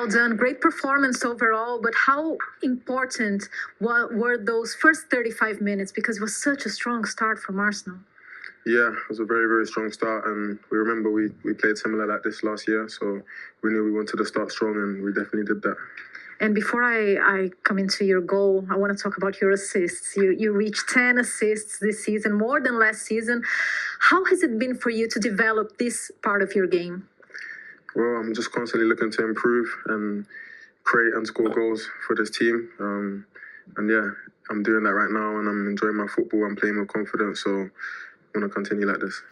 Well done. Great performance overall. But how important were those first 35 minutes? Because it was such a strong start from Arsenal. Yeah, it was a very, very strong start, and we remember we played similar like this last year, so we knew we wanted to start strong, and we definitely did that. And before I come into your goal, I want to talk about your assists. You reached 10 assists this season, more than last season. How has it been for you to develop this part of your game? Well, I'm just constantly looking to improve and create and score goals for this team. And yeah, I'm doing that right now, and I'm enjoying my football. I'm playing with confidence, so I want to continue like this.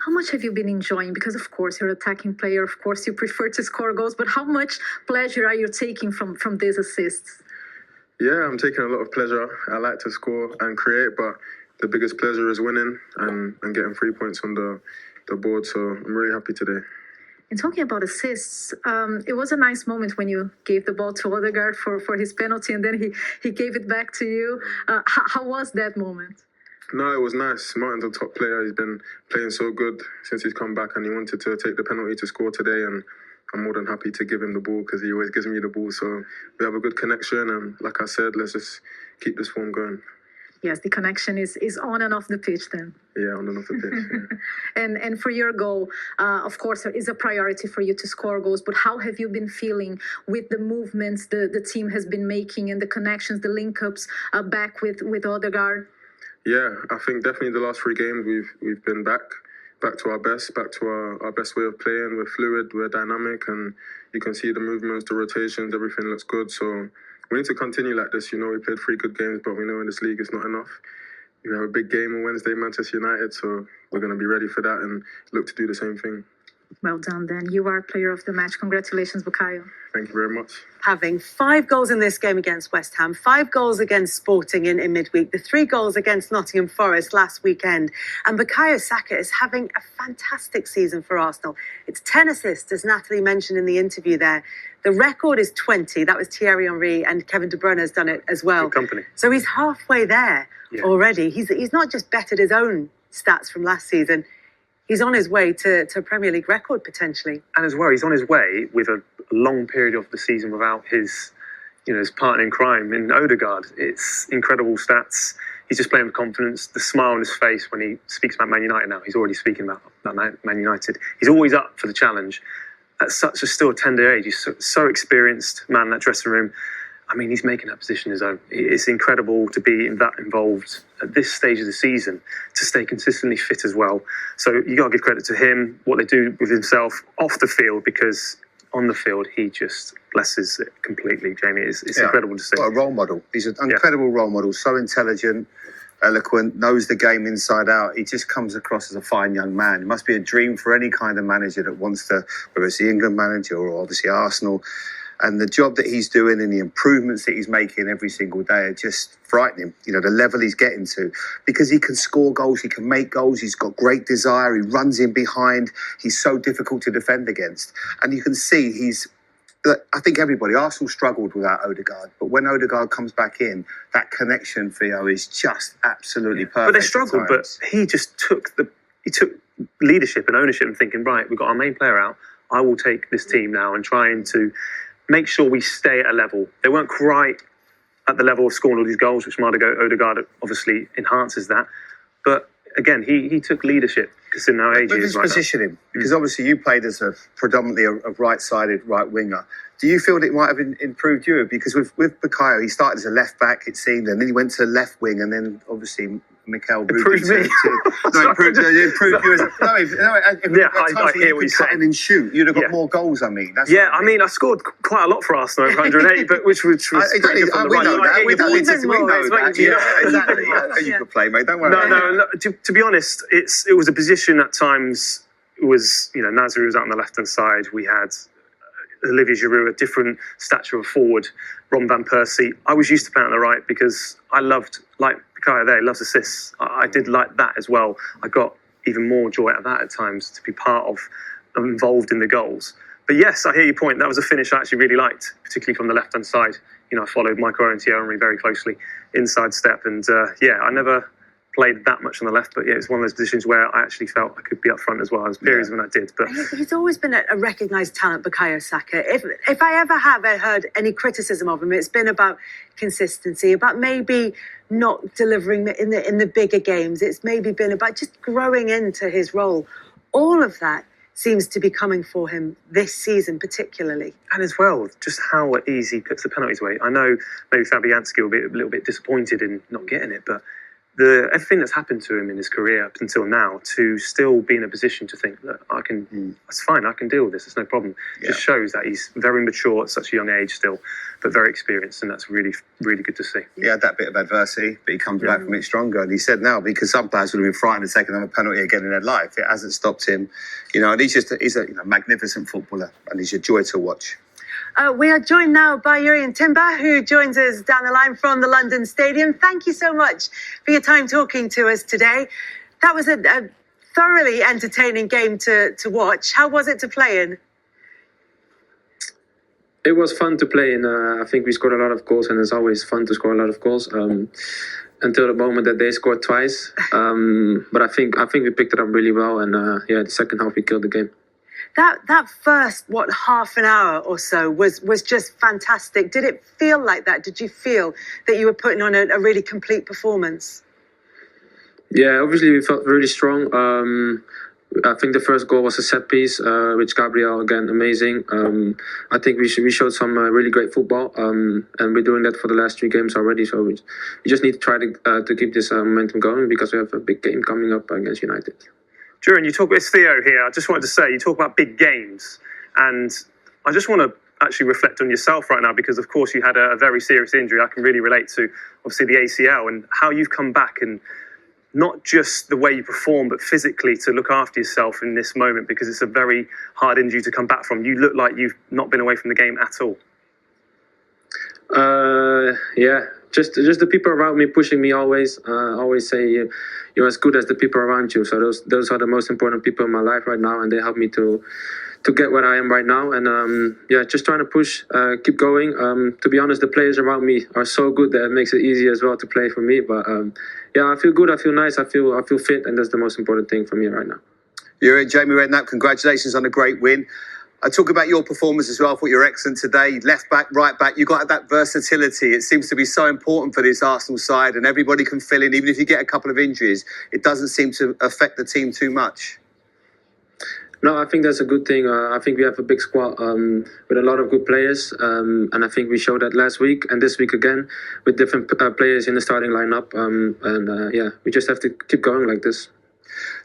How much have you been enjoying? Because, of course, you're an attacking player. Of course, you prefer to score goals. But how much pleasure are you taking from these assists? Yeah, I'm taking a lot of pleasure. I like to score and create, but the biggest pleasure is winning and getting 3 points on the board. So I'm really happy today. And talking about assists, it was a nice moment when you gave the ball to Odegaard for his penalty, and then he gave it back to you. How was that moment? No, it was nice. Martin's a top player. He's been playing so good since he's come back, and he wanted to take the penalty to score today, and I'm more than happy to give him the ball because he always gives me the ball. So we have a good connection, and like I said, let's just keep this form going. Yes, the connection is on and off the pitch then. Yeah, on and off the pitch. Yeah. And for your goal, of course, it is a priority for you to score goals. But how have you been feeling with the movements the team has been making and the connections, the link-ups back with Odegaard? Yeah, I think definitely the last 3 games we've been back to our best, back to our best way of playing. We're fluid, we're dynamic, and you can see the movements, the rotations, everything looks good. So we need to continue like this. You know, we played 3 good games, but we know in this league it's not enough. We have a big game on Wednesday, Manchester United, so we're going to be ready for that and look to do the same thing. Well done, then. You are player of the match. Congratulations, Bukayo. Thank you very much. Having 5 goals in this game against West Ham, 5 goals against Sporting in midweek, the 3 goals against Nottingham Forest last weekend. And Bukayo Saka is having a fantastic season for Arsenal. It's 10 assists, as Natalie mentioned in the interview there. The record is 20. That was Thierry Henry, and Kevin De Bruyne has done it as well. Good company. So he's halfway there already. He's not just bettered his own stats from last season. He's on his way to a Premier League record, potentially. And as well, he's on his way with a long period of the season without his partner in crime in Odegaard. It's incredible stats. He's just playing with confidence. The smile on his face when he speaks about Man United now. He's already speaking about Man United. He's always up for the challenge. At such a still tender age, he's so experienced man in that dressing room. I mean, he's making that position his own. It's incredible to be that involved at this stage of the season, to stay consistently fit as well. So you got to give credit to him, what they do with himself off the field, because on the field, he just blesses it completely, Jamie. It's incredible to see. What a role model. He's an incredible role model, so intelligent, eloquent, knows the game inside out. He just comes across as a fine young man. It must be a dream for any kind of manager that wants to, whether it's the England manager or obviously Arsenal. And the job that he's doing and the improvements that he's making every single day are just frightening. You know, the level he's getting to, because he can score goals, he can make goals, he's got great desire, he runs in behind, he's so difficult to defend against. And you can see I think Arsenal struggled without Odegaard, but when Odegaard comes back in, that connection, Theo, is just absolutely perfect. But they struggled, but he just took leadership and ownership and thinking, right, we've got our main player out, I will take this team now, and trying to make sure we stay at a level. They weren't quite at the level of scoring all these goals, which Odegaard obviously enhances that. But again, he took leadership, considering how age he is right now. Position him, because obviously you played as predominantly a right-sided right winger. Do you feel that it might have improved you? Because with Bukayo, he started as a left back, it seemed, and then he went to left wing, and then obviously Mikel improved me. Improved you. I hear what you're saying. And shoot, you'd have got more goals. I mean, I scored quite a lot for Arsenal, 108, but which was pretty good from the right. We know that. Exactly. You could play, mate. Don't worry. No. To be honest, it was a position at times. It was Nasri was out on the left hand side. We had Olivier Giroud, a different stature of forward, Ron Van Persie. I was used to playing on the right because I loved, like Bukayo there, he loves assists. I did like that as well. I got even more joy out of that at times, to be part of, involved in the goals. But yes, I hear your point. That was a finish I actually really liked, particularly from the left-hand side. I followed Michael Owen and Thierry Henry very closely, inside step. And I never played that much on the left, but yeah, it's one of those positions where I actually felt I could be up front as well. There's periods when I did, but He's always been a recognised talent, Bukayo Saka. If I ever have heard any criticism of him, it's been about consistency, about maybe not delivering in the bigger games. It's maybe been about just growing into his role. All of that seems to be coming for him this season, particularly. and as well, just how easy he puts the penalties away. I know maybe Fabianski will be a little bit disappointed in not getting it, but everything that's happened to him in his career up until now, to still be in a position to think that that's fine, I can deal with this, it's no problem. Just shows that he's very mature at such a young age still, but very experienced, and that's really, really good to see. He had that bit of adversity, but he comes back from it stronger. And he said now, because some players would have been frightened of taking another penalty again in their life, it hasn't stopped him. And he's a magnificent footballer, and he's a joy to watch. We are joined now by Jurrien Timber, who joins us down the line from the London Stadium. Thank you so much for your time talking to us today. That was a thoroughly entertaining game to watch. How was it to play in? It was fun to play in. I think we scored a lot of goals, and it's always fun to score a lot of goals. Until the moment that they scored twice, but I think we picked it up really well, and the second half we killed the game. That first half an hour or so was just fantastic. Did it feel like that? Did you feel that you were putting on a really complete performance? Yeah, obviously we felt really strong. I think the first goal was a set piece, which Gabriel, again, amazing. I think we showed some really great football, and we're doing that for the last 3 games already. So we just need to try to keep this momentum going, because we have a big game coming up against United. Jurrien, it's Theo here. I just wanted to say, you talk about big games, and I just want to actually reflect on yourself right now, because of course you had a very serious injury. I can really relate to obviously the ACL, and how you've come back, and not just the way you perform, but physically to look after yourself in this moment, because it's a very hard injury to come back from. You look like you've not been away from the game at all. Just the people around me pushing me always. Always say you're as good as the people around you. So those are the most important people in my life right now, and they help me to get where I am right now. And just trying to push, keep going. To be honest, the players around me are so good that it makes it easy as well to play for me. But I feel good. I feel nice. I feel fit, and that's the most important thing for me right now. You're Jamie Redknapp. Congratulations on a great win. I talk about your performance as well. I thought you were excellent today. Left back, right back. You got that versatility. It seems to be so important for this Arsenal side, and everybody can fill in. Even if you get a couple of injuries, it doesn't seem to affect the team too much. No, I think that's a good thing. I think we have a big squad with a lot of good players, and I think we showed that last week and this week again with different players in the starting lineup. We just have to keep going like this.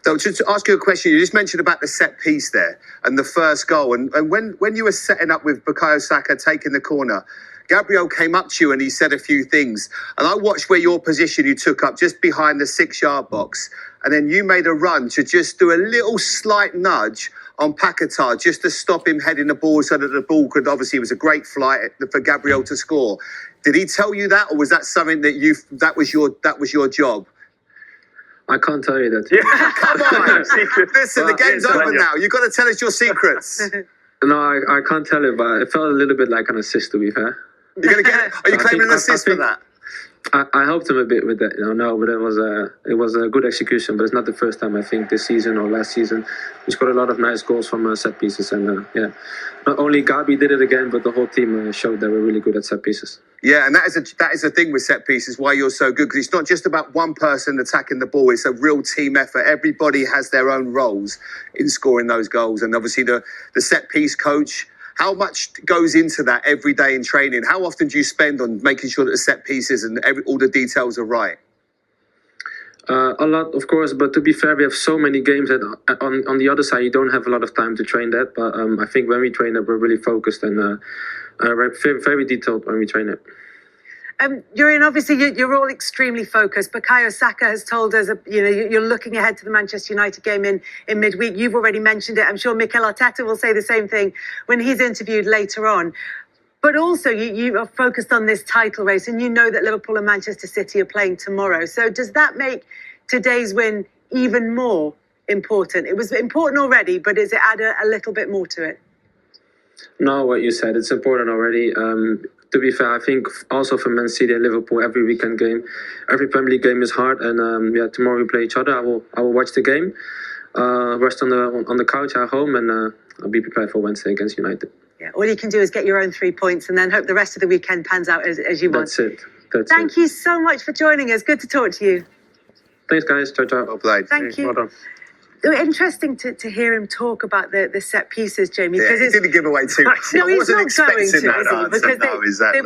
So just to ask you a question, you just mentioned about the set piece there and the first goal. And when you were setting up with Bukayo Saka taking the corner, Gabriel came up to you and he said a few things. And I watched where your position you took up just behind the 6-yard box. And then you made a run to just do a little slight nudge on Paquetá just to stop him heading the ball, so that the ball could, obviously it was a great flight for Gabriel to score. Did he tell you that, or was that something that that was your job? I can't tell you that. Yeah, come on. Listen, the game's over now. You've got to tell us your secrets. No, I can't tell it, but it felt a little bit like an assist, to be fair. You're going to get it? Are you claiming an assist for that? I helped him a bit with that, but it was a good execution. But it's not the first time, I think, this season or last season. We scored a lot of nice goals from set pieces, and not only Gabi did it again, but the whole team showed that we're really good at set pieces. Yeah, and that is a thing with set pieces, why you're so good, because it's not just about one person attacking the ball. It's a real team effort. Everybody has their own roles in scoring those goals, and obviously the set piece coach. How much goes into that every day in training? How often do you spend on making sure that the set pieces and all the details are right? A lot, of course, but to be fair, we have so many games that on the other side, you don't have a lot of time to train that. But I think when we train that, we're really focused and very detailed when we train it. Jurrien, obviously you're all extremely focused. Bukayo Saka has told us, you're looking ahead to the Manchester United game in midweek. You've already mentioned it. I'm sure Mikel Arteta will say the same thing when he's interviewed later on. But also you are focused on this title race, and you know that Liverpool and Manchester City are playing tomorrow. So does that make today's win even more important? It was important already, but does it add a little bit more to it? No, what you said, it's important already. To be fair, I think also for Man City and Liverpool, every weekend game, every Premier League game is hard. And tomorrow we play each other. I will watch the game, rest on the couch at home, and I'll be prepared for Wednesday against United. Yeah, all you can do is get your own 3 points and then hope the rest of the weekend pans out as you want. That's it. Thank you so much for joining us. Good to talk to you. Thanks, guys. Ciao, ciao. Well played. Thank you. Well done. Interesting to hear him talk about the set pieces, Jamie. Yeah, Because he didn't give away too much. no, I he's wasn't not going to, expecting that is he? answer. Because No, exactly.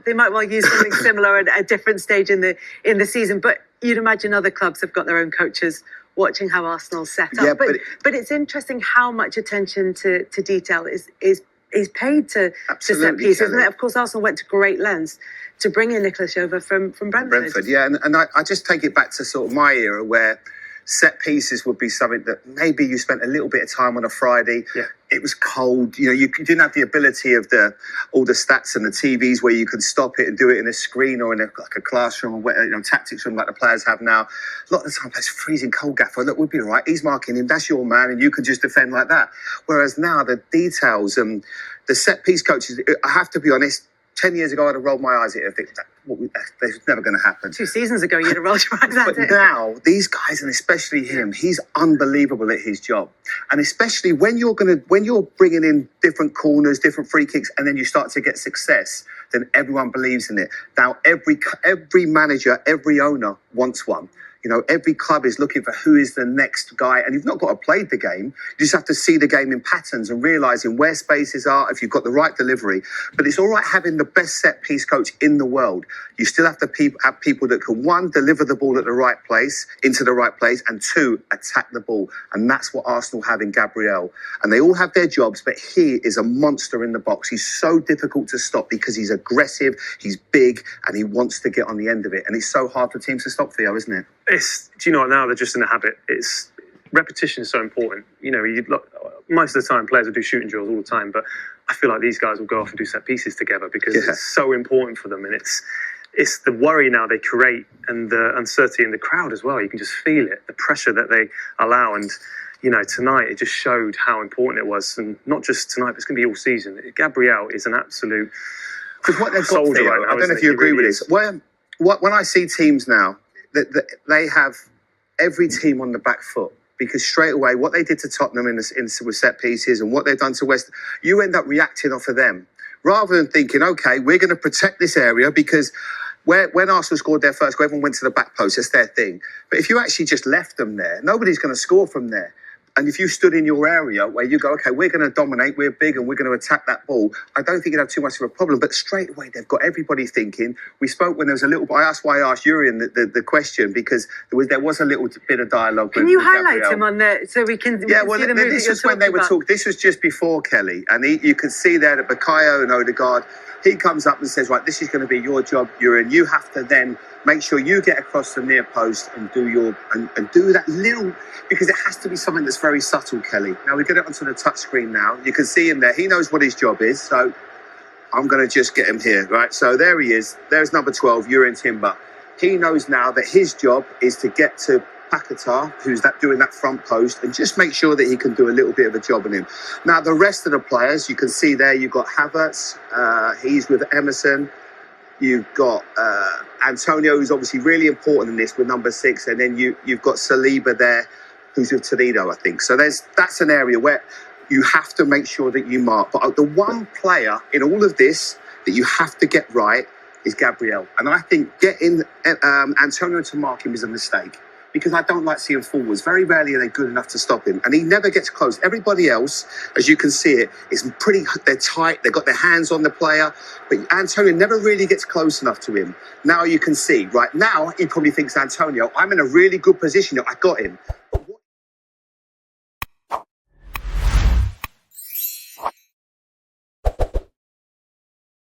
they might well use something similar at a different stage in the season. But you'd imagine other clubs have got their own coaches watching how Arsenal's set up. Yeah, but it's interesting how much attention to detail is paid to set pieces, isn't it? Of course, Arsenal went to great lengths to bring in Nicholas over from Brentford. Yeah, and I just take it back to sort of my era where set pieces would be something that maybe you spent a little bit of time on a Friday. Yeah. It was cold. You know, you didn't have the ability of all the stats and the TVs where you could stop it and do it in a screen or in like a classroom or tactics room like the players have now. A lot of the time, it's freezing cold, Gaffer. Look, we'll be all right. He's marking him. That's your man, and you can just defend like that. Whereas now the details and the set piece coaches, I have to be honest. 10 years ago, I'd have rolled my eyes at it. I think that's never going to happen. 2 seasons ago, you'd have rolled your eyes at But it. now, these guys, and especially him, he's unbelievable at his job. And especially when you're bringing in different corners, different free kicks, and then you start to get success, then everyone believes in it. Now, every manager, every owner wants one. You know, every club is looking for who is the next guy. And you've not got to play the game. You just have to see the game in patterns and realising where spaces are, if you've got the right delivery. But it's all right having the best set-piece coach in the world. You still have to have people that can, one, deliver the ball at the right place, into the right place, and two, attack the ball. And that's what Arsenal have in Gabriel. And they all have their jobs, but he is a monster in the box. He's so difficult to stop because he's aggressive, he's big, and he wants to get on the end of it. And it's so hard for teams to stop, Theo, isn't it? Do you know what, now they're just in a habit. Repetition is so important. You know, most of the time players will do shooting drills all the time, but I feel like these guys will go off and do set pieces together because it's so important for them. And it's the worry now they create and the uncertainty in the crowd as well. You can just feel it, the pressure that they allow. And, you know, tonight it just showed how important it was. And not just tonight, but it's going to be all season. Gabriel is an absolute what they've got, soldier Theo, right now. I don't know if you agree with this. When I see teams now, they have every team on the back foot because straight away what they did to Tottenham with set pieces and what they've done to West, you end up reacting off of them rather than thinking, okay, we're going to protect this area because when Arsenal scored their first goal, everyone went to the back post. That's their thing. But if you actually just left them there, nobody's going to score from there. And if you stood in your area where you go, okay, we're going to dominate, we're big, and we're going to attack that ball, I don't think you'd have too much of a problem. But straight away, they've got everybody thinking. We spoke when there was a little. I asked Jurien the question because there was a little bit of dialogue. Can you highlight him on there so we can? Yeah, well, this was when they were talking. This was just before Kelly, and you could see there that Bukayo and Odegaard. He comes up and says, right, this is going to be your job, Jurien. You have to then make sure you get across the near post and do that little, because it has to be something that's very subtle, Kelly. Now we get it onto the touch screen now. You can see him there. He knows what his job is. So I'm going to just get him here, right? So there he is. There's number 12, Jurien Timber. He knows now that his job is to get to Paquetá, who's doing that front post, and just make sure that he can do a little bit of a job on him. Now, the rest of the players, you can see there, you've got Havertz, he's with Emerson. You've got Antonio, who's obviously really important in this with number 6, and then you've got Saliba there, who's with Toledo, I think. So that's an area where you have to make sure that you mark. But the one player in all of this that you have to get right is Gabriel. And I think getting Antonio to mark him is a mistake because I don't like seeing forwards. Very rarely are they good enough to stop him. And he never gets close. Everybody else, as you can see it, is they're tight. They've got their hands on the player. But Antonio never really gets close enough to him. Now you can see, right now, he probably thinks, Antonio, I'm in a really good position. I got him.